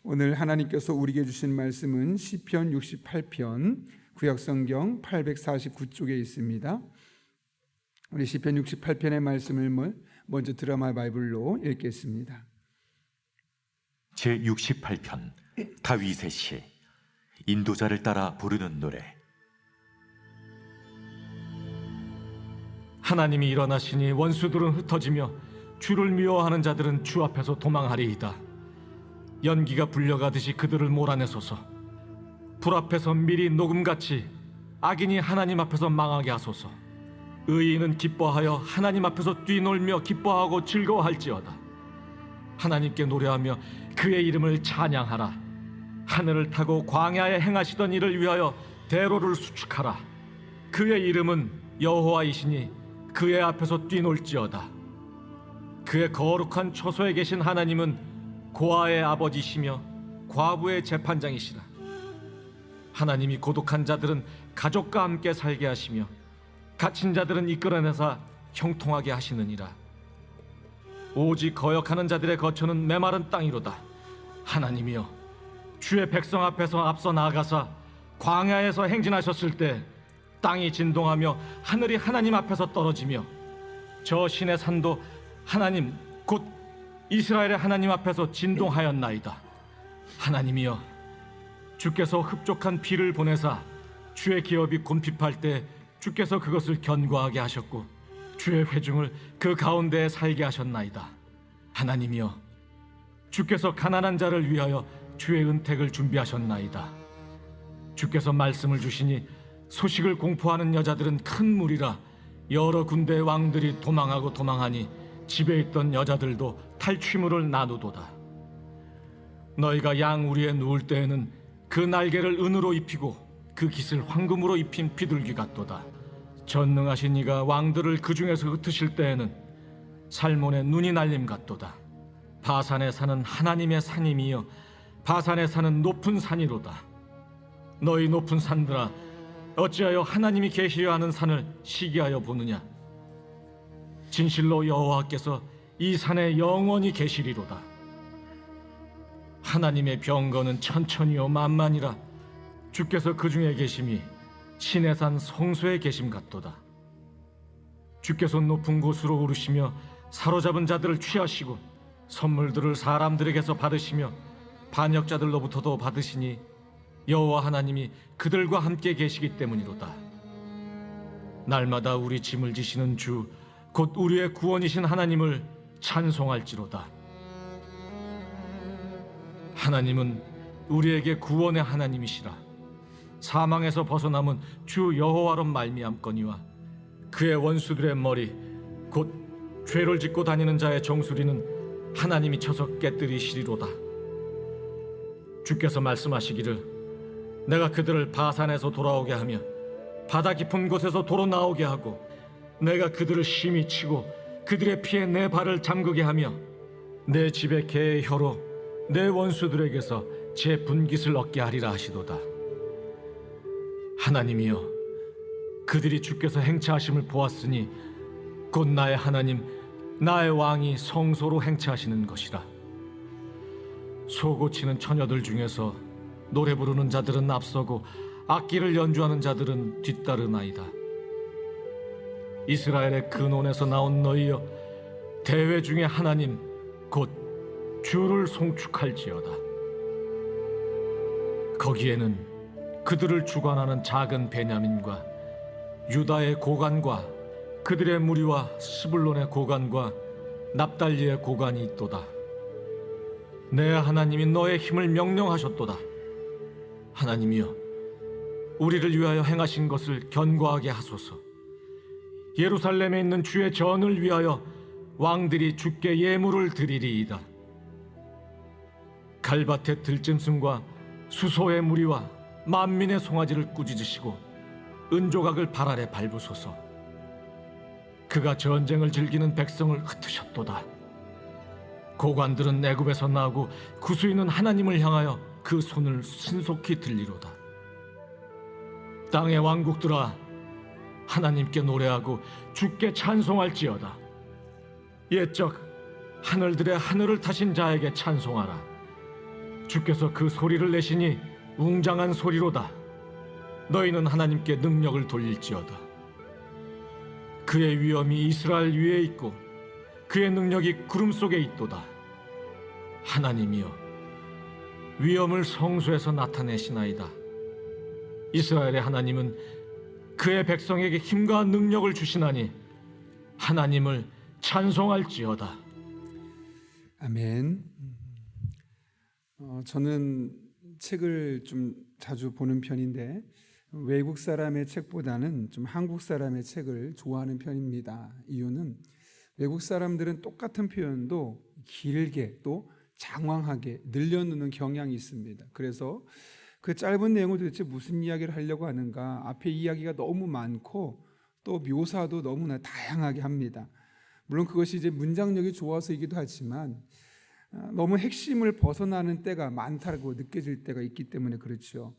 오늘 하나님께서 우리에게 주신 말씀은 시편 68편 구약성경 849쪽에 있습니다. 우리 시편 68편의 말씀을 먼저 드라마 바이블로 읽겠습니다. 제68편 다윗의 시. 인도자를 따라 부르는 노래. 하나님이 일어나시니 원수들은 흩어지며 주를 미워하는 자들은 주 앞에서 도망하리이다. 연기가 불려가듯이 그들을 몰아내소서. 불 앞에서 밀이 녹음같이 악인이 하나님 앞에서 망하게 하소서. 의인은 기뻐하여 하나님 앞에서 뛰놀며 기뻐하고 즐거워할지어다. 하나님께 노래하며 그의 이름을 찬양하라. 하늘을 타고 광야에 행하시던 일을 위하여 대로를 수축하라. 그의 이름은 여호와이시니 그의 앞에서 뛰놀지어다. 그의 거룩한 처소에 계신 하나님은 고아의 아버지시며 과부의 재판장이시라. 하나님이 고독한 자들은 가족과 함께 살게 하시며 갇힌 자들은 이끌어내사 형통하게 하시느니라. 오직 거역하는 자들의 거처는 메마른 땅이로다. 하나님이여, 주의 백성 앞에서 앞서 나아가사 광야에서 행진하셨을 때 땅이 진동하며 하늘이 하나님 앞에서 떨어지며 저 신의 산도 하나님 곧 이스라엘의 하나님 앞에서 진동하였나이다. 하나님이여, 주께서 흡족한 비를 보내사 주의 기업이 곰핍할 때 주께서 그것을 견고하게 하셨고 주의 회중을 그 가운데에 살게 하셨나이다. 하나님이여, 주께서 가난한 자를 위하여 주의 은택을 준비하셨나이다. 주께서 말씀을 주시니 소식을 공포하는 여자들은 큰 무리라. 여러 군대의 왕들이 도망하고 도망하니 집에 있던 여자들도 탈취물을 나누도다. 너희가 양 우리에 누울 때에는 그 날개를 은으로 입히고 그 깃을 황금으로 입힌 비둘기 같도다. 전능하신 이가 왕들을 그 중에서 흩으실 때에는 살몬의 눈이 날림 같도다. 바산에 사는 하나님의 산임이여, 바산에 사는 높은 산이로다. 너희 높은 산들아, 어찌하여 하나님이 계시려 하는 산을 시기하여 보느냐. 진실로 여호와께서 이 산에 영원히 계시리로다. 하나님의 병거는 천천히요 만만이라. 주께서 그 중에 계심이 신의 산 성소에 계심 같도다. 주께서 높은 곳으로 오르시며 사로잡은 자들을 취하시고 선물들을 사람들에게서 받으시며 반역자들로부터도 받으시니 여호와 하나님이 그들과 함께 계시기 때문이로다. 날마다 우리 짐을 지시는 주 곧 우리의 구원이신 하나님을 찬송할지로다. 하나님은 우리에게 구원의 하나님이시라. 사망에서 벗어남은 주 여호와로 말미암거니와 그의 원수들의 머리 곧 죄를 짓고 다니는 자의 정수리는 하나님이 쳐서 깨뜨리시리로다. 주께서 말씀하시기를 내가 그들을 바산에서 돌아오게 하며 바다 깊은 곳에서 도로 나오게 하고 내가 그들을 심히 치고 그들의 피에 내 발을 잠그게 하며 내 집의 개의 혀로 내 원수들에게서 제 분깃을 얻게 하리라 하시도다. 하나님이여, 그들이 주께서 행차하심을 보았으니 곧 나의 하나님 나의 왕이 성소로 행차하시는 것이라. 소고치는 처녀들 중에서 노래 부르는 자들은 앞서고 악기를 연주하는 자들은 뒤따르나이다. 이스라엘의 근원에서 나온 너희여, 대회 중에 하나님 곧 주를 송축할지어다. 거기에는 그들을 주관하는 작은 베냐민과 유다의 고관과 그들의 무리와 스불론의 고관과 납달리의 고관이 있도다. 내 하나님이 너의 힘을 명령하셨도다. 하나님이여, 우리를 위하여 행하신 것을 견고하게 하소서. 예루살렘에 있는 주의 전을 위하여 왕들이 주께 예물을 드리리이다. 갈밭의 들짐승과 수소의 무리와 만민의 송아지를 꾸짖으시고 은조각을 발 아래 밟으소서. 그가 전쟁을 즐기는 백성을 흩으셨도다. 고관들은 애굽에서 나오고 구수인은 하나님을 향하여 그 손을 신속히 들리로다. 땅의 왕국들아, 하나님께 노래하고 주께 찬송할지어다. 옛적 하늘들의 하늘을 타신 자에게 찬송하라. 주께서 그 소리를 내시니 웅장한 소리로다. 너희는 하나님께 능력을 돌릴지어다. 그의 위엄이 이스라엘 위에 있고 그의 능력이 구름 속에 있도다. 하나님이여, 위엄을 성소에서 나타내시나이다. 이스라엘의 하나님은 그의 백성에게 힘과 능력을 주시나니 하나님을 찬송할지어다. 아멘. 저는 책을 좀 자주 보는 편인데 외국 사람의 책보다는 좀 한국 사람의 책을 좋아하는 편입니다. 이유는 외국 사람들은 똑같은 표현도 길게 또 장황하게 늘려놓는 경향이 있습니다. 그래서 그 짧은 내용을 도대체 무슨 이야기를 하려고 하는가, 앞에 이야기가 너무 많고 또 묘사도 너무나 다양하게 합니다. 물론 그것이 이제 문장력이 좋아서이기도 하지만 너무 핵심을 벗어나는 때가 많다고 느껴질 때가 있기 때문에 그렇죠.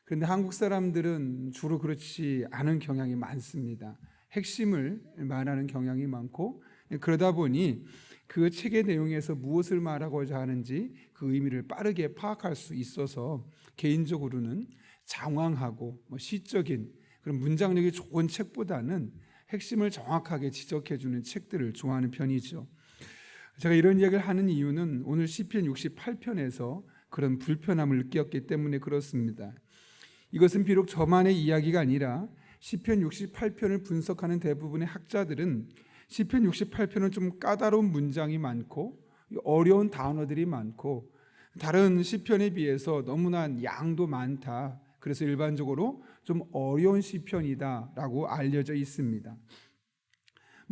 그런데 한국 사람들은 주로 그렇지 않은 경향이 많습니다. 핵심을 말하는 경향이 많고, 그러다 보니 그 책의 내용에서 무엇을 말하고자 하는지 그 의미를 빠르게 파악할 수 있어서 개인적으로는 장황하고 시적인 그런 문장력이 좋은 책보다는 핵심을 정확하게 지적해주는 책들을 좋아하는 편이죠. 제가 이런 이야기를 하는 이유는 오늘 시편 68편에서 그런 불편함을 느꼈기 때문에 그렇습니다. 이것은 비록 저만의 이야기가 아니라 시편 68편을 분석하는 대부분의 학자들은 시편 68편은 좀 까다로운 문장이 많고 어려운 단어들이 많고 다른 시편에 비해서 너무나 양도 많다, 그래서 일반적으로 좀 어려운 시편이다라고 알려져 있습니다.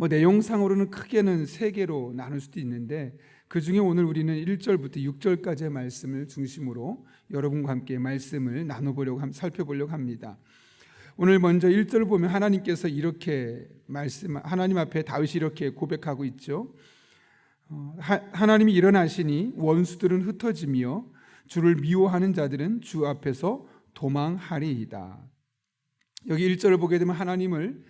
내용상으로는 크게는 세 개로 나눌 수도 있는데 그 중에 오늘 우리는 1절부터 6절까지의 말씀을 중심으로 여러분과 함께 말씀을 살펴보려고 합니다. 오늘 먼저 1절을 보면 하나님께서 이렇게 하나님 앞에 다윗이 이렇게 고백하고 있죠. 하나님이 일어나시니 원수들은 흩어지며 주를 미워하는 자들은 주 앞에서 도망하리이다. 여기 1절을 보게 되면 하나님을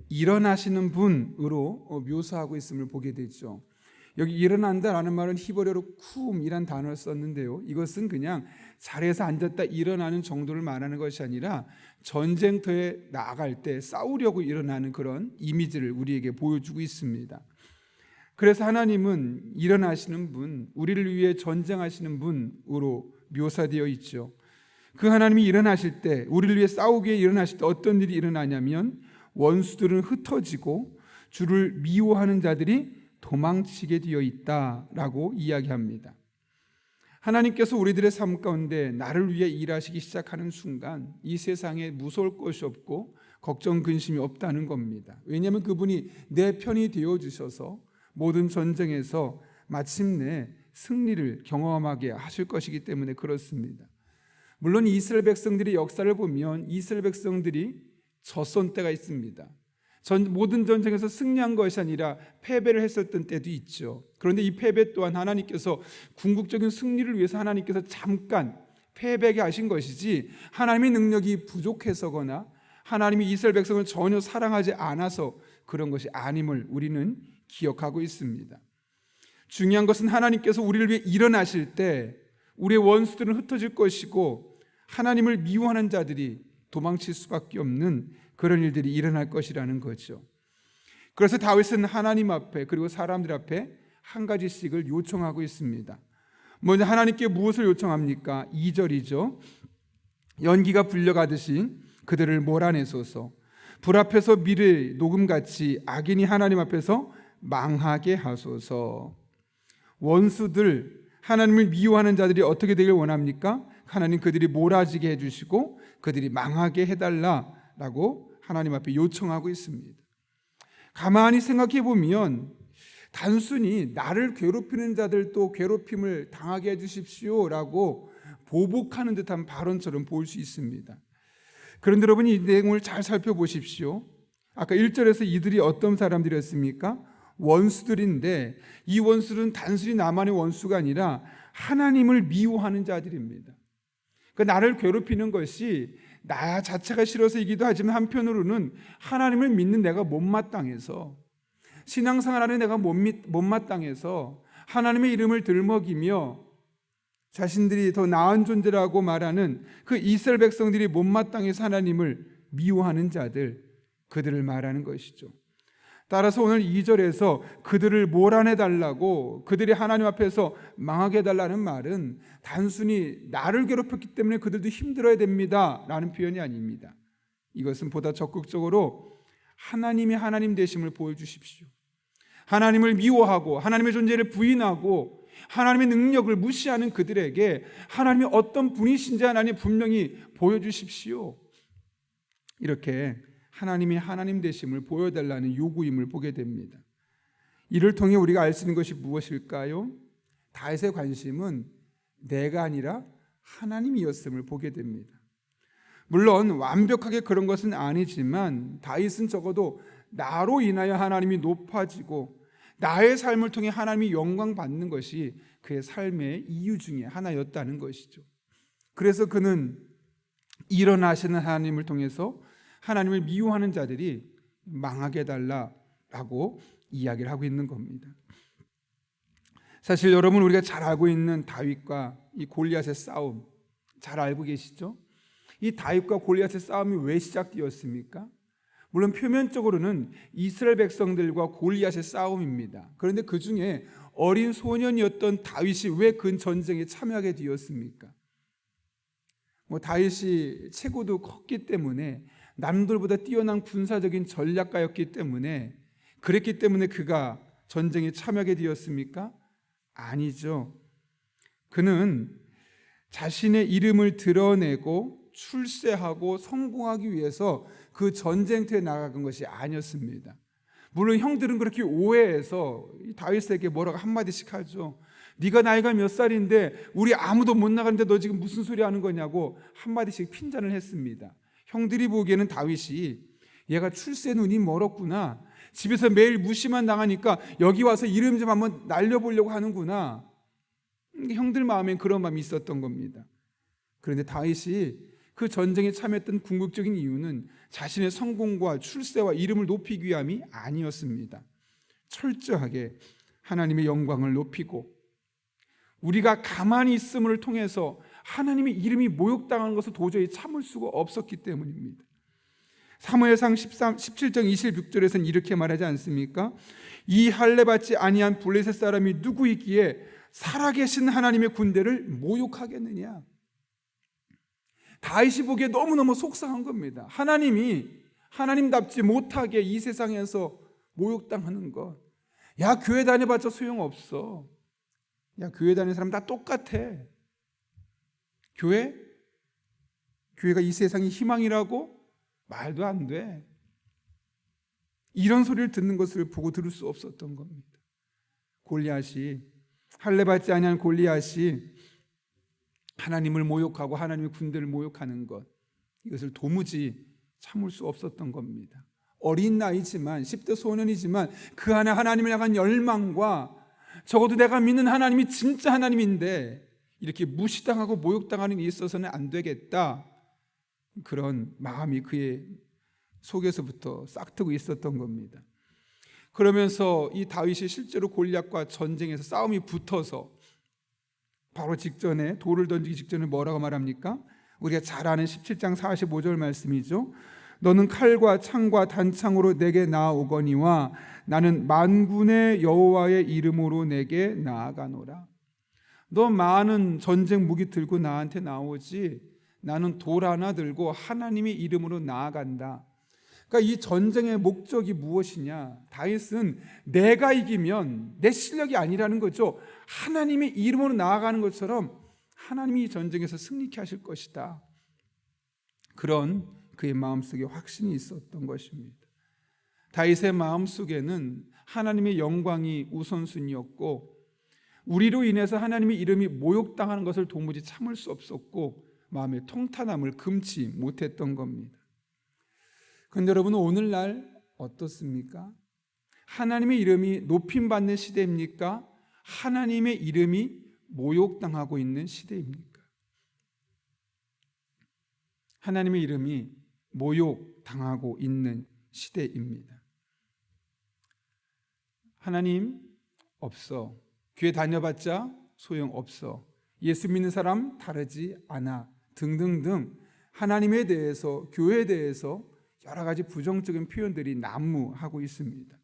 일어나시는 분으로 묘사하고 있음을 보게 되죠. 여기 일어난다라는 말은 히브리어로 쿰이란 단어를 썼는데요, 이것은 그냥 자리에서 앉았다 일어나는 정도를 말하는 것이 아니라 전쟁터에 나아갈 때 싸우려고 일어나는 그런 이미지를 우리에게 보여주고 있습니다. 그래서 하나님은 일어나시는 분, 우리를 위해 전쟁하시는 분으로 묘사되어 있죠. 그 하나님이 일어나실 때, 우리를 위해 싸우기 위해 일어나실 때 어떤 일이 일어나냐면 원수들은 흩어지고 주를 미워하는 자들이 도망치게 되어 있다라고 이야기합니다. 하나님께서 우리들의 삶 가운데 나를 위해 일하시기 시작하는 순간 이 세상에 무서울 것이 없고 걱정 근심이 없다는 겁니다. 왜냐하면 그분이 내 편이 되어주셔서 모든 전쟁에서 마침내 승리를 경험하게 하실 것이기 때문에 그렇습니다. 물론 이스라엘 백성들의 역사를 보면 이스라엘 백성들이 졌던 때가 있습니다. 모든 전쟁에서 승리한 것이 아니라 패배를 했었던 때도 있죠. 그런데 이 패배 또한 하나님께서 궁극적인 승리를 위해서 하나님께서 잠깐 패배하게 하신 것이지 하나님의 능력이 부족해서거나 하나님이 이스라엘 백성을 전혀 사랑하지 않아서 그런 것이 아님을 우리는 기억하고 있습니다. 중요한 것은 하나님께서 우리를 위해 일어나실 때 우리의 원수들은 흩어질 것이고 하나님을 미워하는 자들이 도망칠 수밖에 없는 그런 일들이 일어날 것이라는 거죠. 그래서 다윗은 하나님 앞에 그리고 사람들 앞에 한 가지씩을 요청하고 있습니다. 먼저 하나님께 무엇을 요청합니까? 2절이죠. 연기가 불려가듯이 그들을 몰아내소서. 불 앞에서 밀의 녹음같이 악인이 하나님 앞에서 망하게 하소서. 원수들, 하나님을 미워하는 자들이 어떻게 되길 원합니까? 하나님 그들이 몰아지게 해주시고 그들이 망하게 해달라라고 하나님 앞에 요청하고 있습니다. 가만히 생각해 보면 단순히 나를 괴롭히는 자들도 괴롭힘을 당하게 해주십시오라고 보복하는 듯한 발언처럼 보일 수 있습니다. 그런데 여러분 이 내용을 잘 살펴보십시오. 아까 1절에서 이들이 어떤 사람들이었습니까? 원수들인데 이 원수는 단순히 나만의 원수가 아니라 하나님을 미워하는 자들입니다. 그러니까 나를 괴롭히는 것이 나 자체가 싫어서이기도 하지만 한편으로는 하나님을 믿는 내가 못마땅해서, 신앙생활하는 내가 못마땅해서 하나님의 이름을 들먹이며 자신들이 더 나은 존재라고 말하는 그 이스라엘 백성들이 못마땅해서 하나님을 미워하는 자들, 그들을 말하는 것이죠. 따라서 오늘 2절에서 그들을 몰아내달라고, 그들이 하나님 앞에서 망하게 해달라는 말은 단순히 나를 괴롭혔기 때문에 그들도 힘들어야 됩니다 라는 표현이 아닙니다. 이것은 보다 적극적으로 하나님이 하나님 되심을 보여주십시오. 하나님을 미워하고 하나님의 존재를 부인하고 하나님의 능력을 무시하는 그들에게 하나님이 어떤 분이신지 하나님 분명히 보여주십시오. 이렇게 하나님이 하나님 되심을 보여달라는 요구임을 보게 됩니다. 이를 통해 우리가 알 수 있는 것이 무엇일까요? 다윗의 관심은 내가 아니라 하나님이었음을 보게 됩니다. 물론 완벽하게 그런 것은 아니지만 다윗은 적어도 나로 인하여 하나님이 높아지고 나의 삶을 통해 하나님이 영광 받는 것이 그의 삶의 이유 중에 하나였다는 것이죠. 그래서 그는 일어나시는 하나님을 통해서 하나님을 미워하는 자들이 망하게 해달라라고 이야기를 하고 있는 겁니다. 사실 여러분, 우리가 잘 알고 있는 다윗과 이 골리앗의 싸움 잘 알고 계시죠? 이 다윗과 골리앗의 싸움이 왜 시작되었습니까? 물론 표면적으로는 이스라엘 백성들과 골리앗의 싸움입니다. 그런데 그 중에 어린 소년이었던 다윗이 왜 그 전쟁에 참여하게 되었습니까? 다윗이 체구도 컸기 때문에, 남들보다 뛰어난 군사적인 전략가였기 때문에, 그랬기 때문에 그가 전쟁에 참여하게 되었습니까? 아니죠. 그는 자신의 이름을 드러내고 출세하고 성공하기 위해서 그 전쟁터에 나간 것이 아니었습니다. 물론 형들은 그렇게 오해해서 다윗에게 뭐라고 한마디씩 하죠. 네가 나이가 몇 살인데 우리 아무도 못 나가는데 너 지금 무슨 소리 하는 거냐고 한마디씩 핀잔을 했습니다. 형들이 보기에는 다윗이 얘가 출세 눈이 멀었구나, 집에서 매일 무시만 당하니까 여기 와서 이름 좀 한번 날려보려고 하는구나, 형들 마음엔 그런 마음이 있었던 겁니다. 그런데 다윗이 그 전쟁에 참여했던 궁극적인 이유는 자신의 성공과 출세와 이름을 높이기 위함이 아니었습니다. 철저하게 하나님의 영광을 높이고 우리가 가만히 있음을 통해서 하나님의 이름이 모욕당하는 것을 도저히 참을 수가 없었기 때문입니다. 사무엘상 17장 26절에서는 이렇게 말하지 않습니까? 이 할례받지 아니한 블레셋 사람이 누구이기에 살아계신 하나님의 군대를 모욕하겠느냐. 다윗이 보기에 너무너무 속상한 겁니다. 하나님이 하나님답지 못하게 이 세상에서 모욕당하는 것. 야, 교회 다녀봤자 소용없어. 야, 교회 다니는 사람 다 똑같아. 교회가 이 세상의 희망이라고? 말도 안 돼. 이런 소리를 듣는 것을 보고 들을 수 없었던 겁니다. 골리앗이, 할례받지 아니한 골리앗이 하나님을 모욕하고 하나님의 군대를 모욕하는 것, 이것을 도무지 참을 수 없었던 겁니다. 어린 나이지만, 10대 소년이지만 그 안에 하나님을 향한 열망과 적어도 내가 믿는 하나님이 진짜 하나님인데 이렇게 무시당하고 모욕당하는 일이 있어서는 안 되겠다, 그런 마음이 그의 속에서부터 싹트고 있었던 겁니다. 그러면서 이 다윗이 실제로 골리앗과 전쟁에서 싸움이 붙어서 바로 직전에, 돌을 던지기 직전에 뭐라고 말합니까? 우리가 잘 아는 17장 45절 말씀이죠. 너는 칼과 창과 단창으로 내게 나아오거니와 나는 만군의 여호와의 이름으로 내게 나아가노라. 너 많은 전쟁 무기 들고 나한테 나오지, 나는 돌 하나 들고 하나님의 이름으로 나아간다. 그러니까 이 전쟁의 목적이 무엇이냐? 다윗은 내가 이기면 내 실력이 아니라는 거죠. 하나님의 이름으로 나아가는 것처럼 하나님이 이 전쟁에서 승리케 하실 것이다. 그런 그의 마음속에 확신이 있었던 것입니다. 다윗의 마음속에는 하나님의 영광이 우선순위였고 우리로 인해서 하나님의 이름이 모욕당하는 것을 도무지 참을 수 없었고 마음의 통탄함을 금치 못했던 겁니다. 그런데 여러분, 오늘날 어떻습니까? 하나님의 이름이 높임받는 시대입니까? 하나님의 이름이 모욕당하고 있는 시대입니까? 하나님의 이름이 모욕당하고 있는 시대입니다. 하나님 없어, 교회 다녀봤자 소용없어, 예수 믿는 사람 다르지 않아 등등등 하나님에 대해서, 교회에 대해서 여러 가지 부정적인 표현들이 난무하고 있습니다.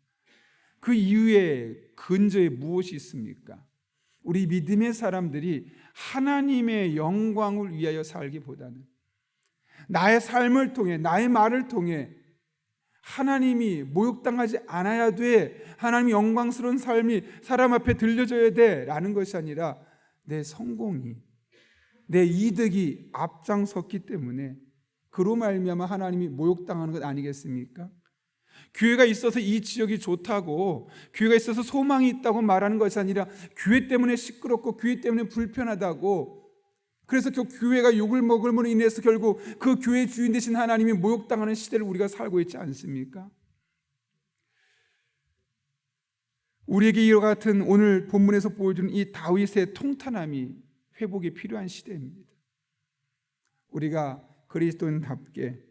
그 이유에 근저에 무엇이 있습니까? 우리 믿음의 사람들이 하나님의 영광을 위하여 살기보다는 나의 삶을 통해, 나의 말을 통해 하나님이 모욕당하지 않아야 돼, 하나님이 영광스러운 삶이 사람 앞에 들려져야 돼 라는 것이 아니라 내 성공이, 내 이득이 앞장섰기 때문에 그로 말미암아 하나님이 모욕당하는 것 아니겠습니까? 교회가 있어서 이 지역이 좋다고, 교회가 있어서 소망이 있다고 말하는 것이 아니라 교회 때문에 시끄럽고 교회 때문에 불편하다고, 그래서 그 교회가 욕을 먹음으로 인해서 결국 그 교회 주인 되신 하나님이 모욕당하는 시대를 우리가 살고 있지 않습니까? 우리에게 이와 같은 오늘 본문에서 보여주는 이 다윗의 통탄함이 회복이 필요한 시대입니다. 우리가 그리스도인답게,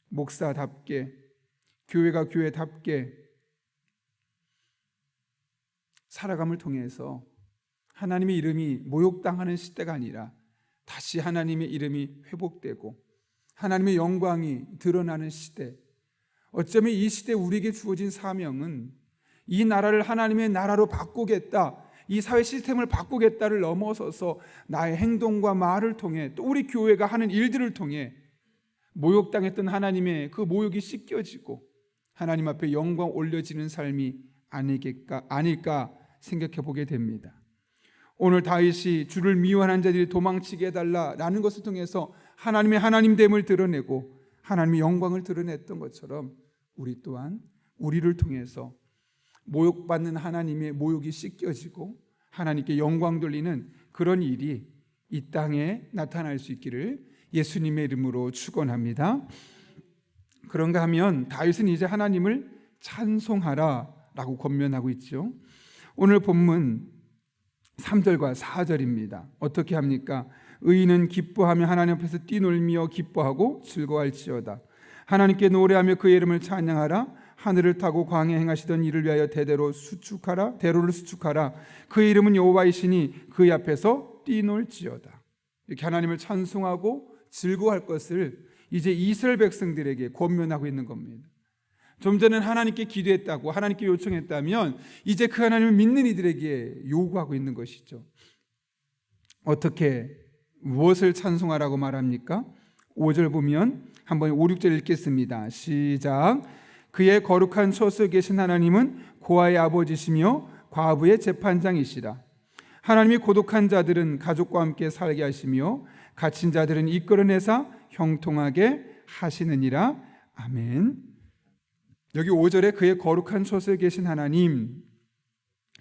목사답게, 교회가 교회답게 살아감을 통해서 하나님의 이름이 모욕당하는 시대가 아니라 다시 하나님의 이름이 회복되고 하나님의 영광이 드러나는 시대, 어쩌면 이 시대에 우리에게 주어진 사명은 이 나라를 하나님의 나라로 바꾸겠다, 이 사회 시스템을 바꾸겠다를 넘어서서 나의 행동과 말을 통해 또 우리 교회가 하는 일들을 통해 모욕당했던 하나님의 그 모욕이 씻겨지고 하나님 앞에 영광 올려지는 삶이 아닐까 생각해 보게 됩니다. 오늘 다윗이 주를 미워하는 자들이 도망치게 해달라라는 것을 통해서 하나님의 하나님됨을 드러내고 하나님의 영광을 드러냈던 것처럼 우리 또한 우리를 통해서 모욕받는 하나님의 모욕이 씻겨지고 하나님께 영광 돌리는 그런 일이 이 땅에 나타날 수 있기를 예수님의 이름으로 축원합니다. 그런가 하면 다윗은 이제 하나님을 찬송하라라고 권면하고 있죠. 오늘 본문 3절과 4절입니다. 어떻게 합니까? 의인은 기뻐하며 하나님 앞에서 뛰놀며 기뻐하고 즐거워할지어다. 하나님께 노래하며 그의 이름을 찬양하라. 하늘을 타고 광야에 행하시던 일을 위하여 대로를 수축하라. 그의 이름은 여호와이시니 그의 앞에서 뛰놀지어다. 이렇게 하나님을 찬송하고 즐거워할 것을 이제 이스라엘 백성들에게 권면하고 있는 겁니다. 좀 전에는 하나님께 기도했다고, 하나님께 요청했다면 이제 그 하나님을 믿는 이들에게 요구하고 있는 것이죠. 어떻게, 무엇을 찬송하라고 말합니까? 5절 보면 한번 5, 6절 읽겠습니다. 시작. 그의 거룩한 처소에 계신 하나님은 고아의 아버지시며 과부의 재판장이시라. 하나님이 고독한 자들은 가족과 함께 살게 하시며 갇힌 자들은 이끌어내사 형통하게 하시느니라. 아멘. 여기 5절에 그의 거룩한 처소에 계신 하나님,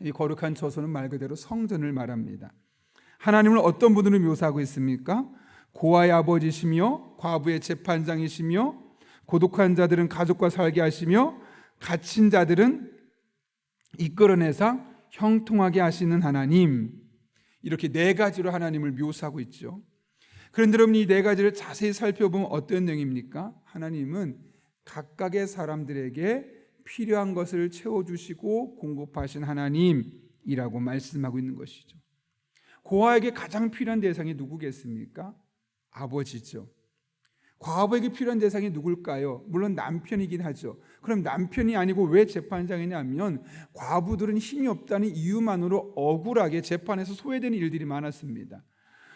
이 거룩한 처소는 말 그대로 성전을 말합니다. 하나님을 어떤 분으로 묘사하고 있습니까? 고아의 아버지시며 과부의 재판장이시며 고독한 자들은 가족과 살게 하시며 갇힌 자들은 이끌어내사 형통하게 하시는 하나님, 이렇게 네 가지로 하나님을 묘사하고 있죠. 그런데 여러분, 이 네 가지를 자세히 살펴보면 어떤 내용입니까? 하나님은 각각의 사람들에게 필요한 것을 채워주시고 공급하신 하나님이라고 말씀하고 있는 것이죠. 고아에게 가장 필요한 대상이 누구겠습니까? 아버지죠. 과부에게 필요한 대상이 누굴까요? 물론 남편이긴 하죠. 그럼 남편이 아니고 왜 재판장이냐면 과부들은 힘이 없다는 이유만으로 억울하게 재판에서 소외되는 일들이 많았습니다.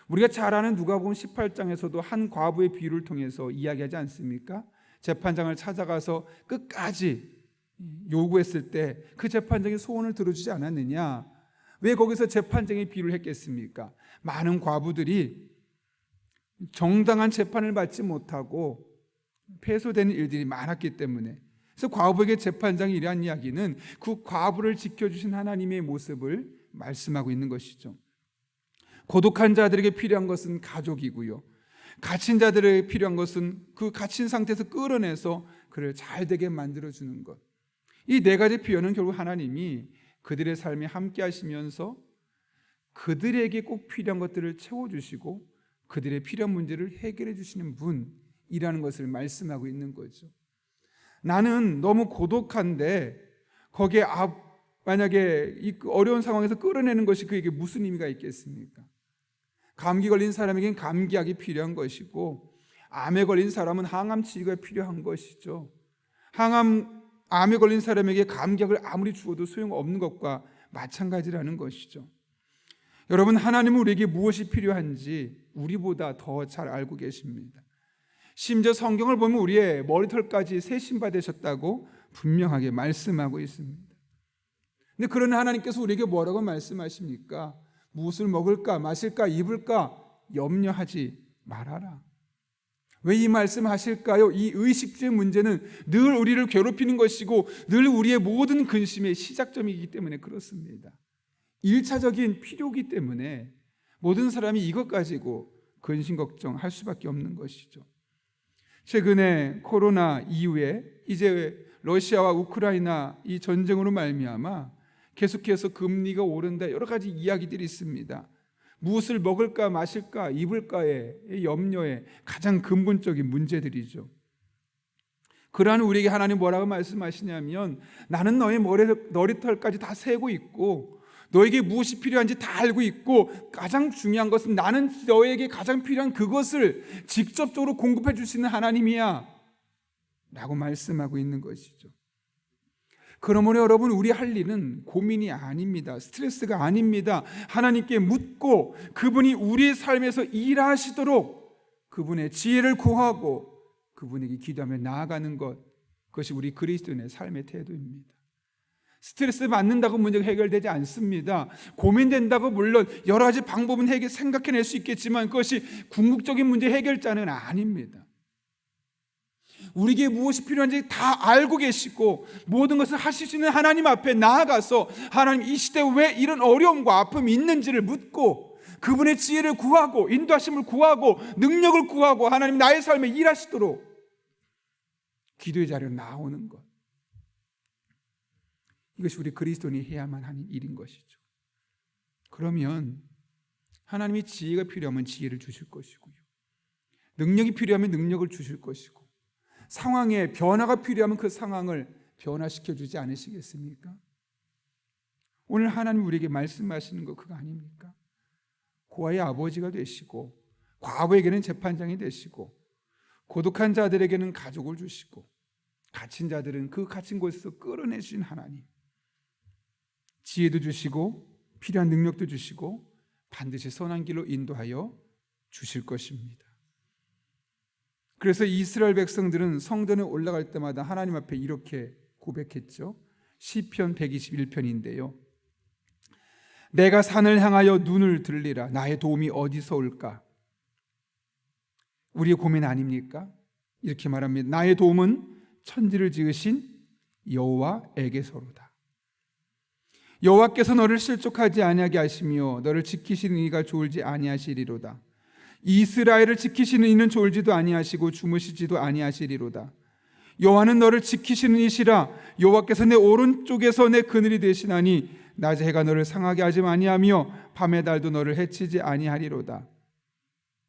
우리가 잘 아는 누가복음 18장에서도 한 과부의 비유를 통해서 이야기하지 않습니까? 재판장을 찾아가서 끝까지 요구했을 때 그 재판장이 소원을 들어주지 않았느냐? 왜 거기서 재판장의 비유를 했겠습니까? 많은 과부들이 정당한 재판을 받지 못하고 패소되는 일들이 많았기 때문에, 그래서 과부에게 재판장이 이러한 이야기는 그 과부를 지켜주신 하나님의 모습을 말씀하고 있는 것이죠. 고독한 자들에게 필요한 것은 가족이고요, 갇힌 자들에게 필요한 것은 그 갇힌 상태에서 끌어내서 그를 잘 되게 만들어주는 것. 이 네 가지 표현은 결국 하나님이 그들의 삶에 함께 하시면서 그들에게 꼭 필요한 것들을 채워주시고 그들의 필요한 문제를 해결해 주시는 분이라는 것을 말씀하고 있는 거죠. 나는 너무 고독한데 거기에 만약에 이 어려운 상황에서 끌어내는 것이 그에게 무슨 의미가 있겠습니까? 감기 걸린 사람에겐 감기약이 필요한 것이고, 암에 걸린 사람은 항암 치료가 필요한 것이죠. 암에 걸린 사람에게 감기약을 아무리 주어도 소용없는 것과 마찬가지라는 것이죠. 여러분, 하나님은 우리에게 무엇이 필요한지 우리보다 더 잘 알고 계십니다. 심지어 성경을 보면 우리의 머리털까지 새 신바 되셨다고 분명하게 말씀하고 있습니다. 근데 그런 하나님께서 우리에게 뭐라고 말씀하십니까? 무엇을 먹을까, 마실까, 입을까 염려하지 말아라. 왜 이 말씀하실까요? 이 의식주의 문제는 늘 우리를 괴롭히는 것이고 늘 우리의 모든 근심의 시작점이기 때문에 그렇습니다. 1차적인 필요이기 때문에 모든 사람이 이것 가지고 근심 걱정할 수밖에 없는 것이죠. 최근에 코로나 이후에 이제 러시아와 우크라이나 이 전쟁으로 말미암아 계속해서 금리가 오른다, 여러 가지 이야기들이 있습니다. 무엇을 먹을까, 마실까, 입을까의 염려의 가장 근본적인 문제들이죠. 그러한 우리에게 하나님 뭐라고 말씀하시냐면, 나는 너의 머리털까지 다 세고 있고 너에게 무엇이 필요한지 다 알고 있고, 가장 중요한 것은 나는 너에게 가장 필요한 그것을 직접적으로 공급해 주시는 하나님이야 라고 말씀하고 있는 것이죠. 그러므로 여러분, 우리 할 일은 고민이 아닙니다. 스트레스가 아닙니다. 하나님께 묻고 그분이 우리의 삶에서 일하시도록 그분의 지혜를 구하고 그분에게 기도하며 나아가는 것, 그것이 우리 그리스도인의 삶의 태도입니다. 스트레스 받는다고 문제가 해결되지 않습니다. 고민된다고 물론 여러 가지 방법은 생각해낼 수 있겠지만 그것이 궁극적인 문제 해결자는 아닙니다. 우리에게 무엇이 필요한지 다 알고 계시고 모든 것을 하실 수 있는 하나님 앞에 나아가서, 하나님 이 시대에 왜 이런 어려움과 아픔이 있는지를 묻고 그분의 지혜를 구하고 인도하심을 구하고 능력을 구하고 하나님 나의 삶에 일하시도록 기도의 자리로 나오는 것, 이것이 우리 그리스도인이 해야만 하는 일인 것이죠. 그러면 하나님이 지혜가 필요하면 지혜를 주실 것이고요, 능력이 필요하면 능력을 주실 것이고, 상황에 변화가 필요하면 그 상황을 변화시켜 주지 않으시겠습니까? 오늘 하나님 우리에게 말씀하시는 거 그거 아닙니까? 고아의 아버지가 되시고 과부에게는 재판장이 되시고 고독한 자들에게는 가족을 주시고 갇힌 자들은 그 갇힌 곳에서 끌어내신 하나님, 지혜도 주시고 필요한 능력도 주시고 반드시 선한 길로 인도하여 주실 것입니다. 그래서 이스라엘 백성들은 성전에 올라갈 때마다 하나님 앞에 이렇게 고백했죠. 시편 121편인데요. 내가 산을 향하여 눈을 들리라. 나의 도움이 어디서 올까? 우리의 고민 아닙니까? 이렇게 말합니다. 나의 도움은 천지를 지으신 여호와에게서로다. 여호와께서 너를 실족하지 아니하게 하시며 너를 지키시는 이가 졸지 아니하시리로다. 이스라엘을 지키시는 이는 졸지도 아니하시고 주무시지도 아니하시리로다. 여호와는 너를 지키시는 이시라. 여호와께서 내 오른쪽에서 내 그늘이 되시나니 낮에 해가 너를 상하게 하지 아니하며 밤의 달도 너를 해치지 아니하리로다.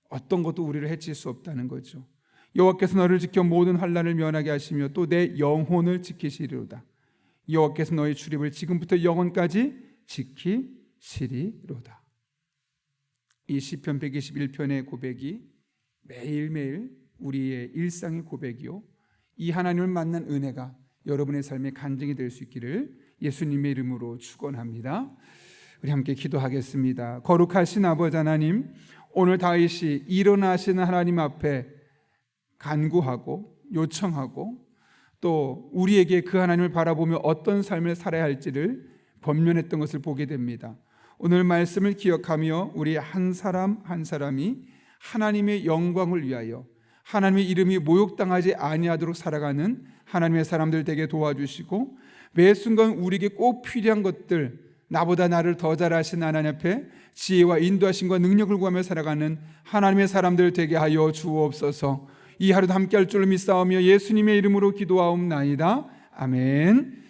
어떤 것도 우리를 해칠 수 없다는 거죠. 여호와께서 너를 지켜 모든 환난을 면하게 하시며 또 내 영혼을 지키시리로다. 여호와께서 너의 출입을 지금부터 영원까지 지키시리로다. 이 시편 121편의 고백이 매일매일 우리의 일상의 고백이요, 이 하나님을 만난 은혜가 여러분의 삶의 간증이 될 수 있기를 예수님의 이름으로 축원합니다. 우리 함께 기도하겠습니다. 거룩하신 아버지 하나님, 오늘 다윗이 일어나시는 하나님 앞에 간구하고 요청하고 또 우리에게 그 하나님을 바라보며 어떤 삶을 살아야 할지를 번면했던 것을 보게 됩니다. 오늘 말씀을 기억하며 우리 한 사람 한 사람이 하나님의 영광을 위하여 하나님의 이름이 모욕당하지 아니하도록 살아가는 하나님의 사람들 되게 도와주시고, 매 순간 우리에게 꼭 필요한 것들, 나보다 나를 더 잘 아신 하나님 앞에 지혜와 인도하심과 능력을 구하며 살아가는 하나님의 사람들 되게 하여 주옵소서. 이 하루도 함께할 줄로 믿사오며 예수님의 이름으로 기도하옵나이다. 아멘.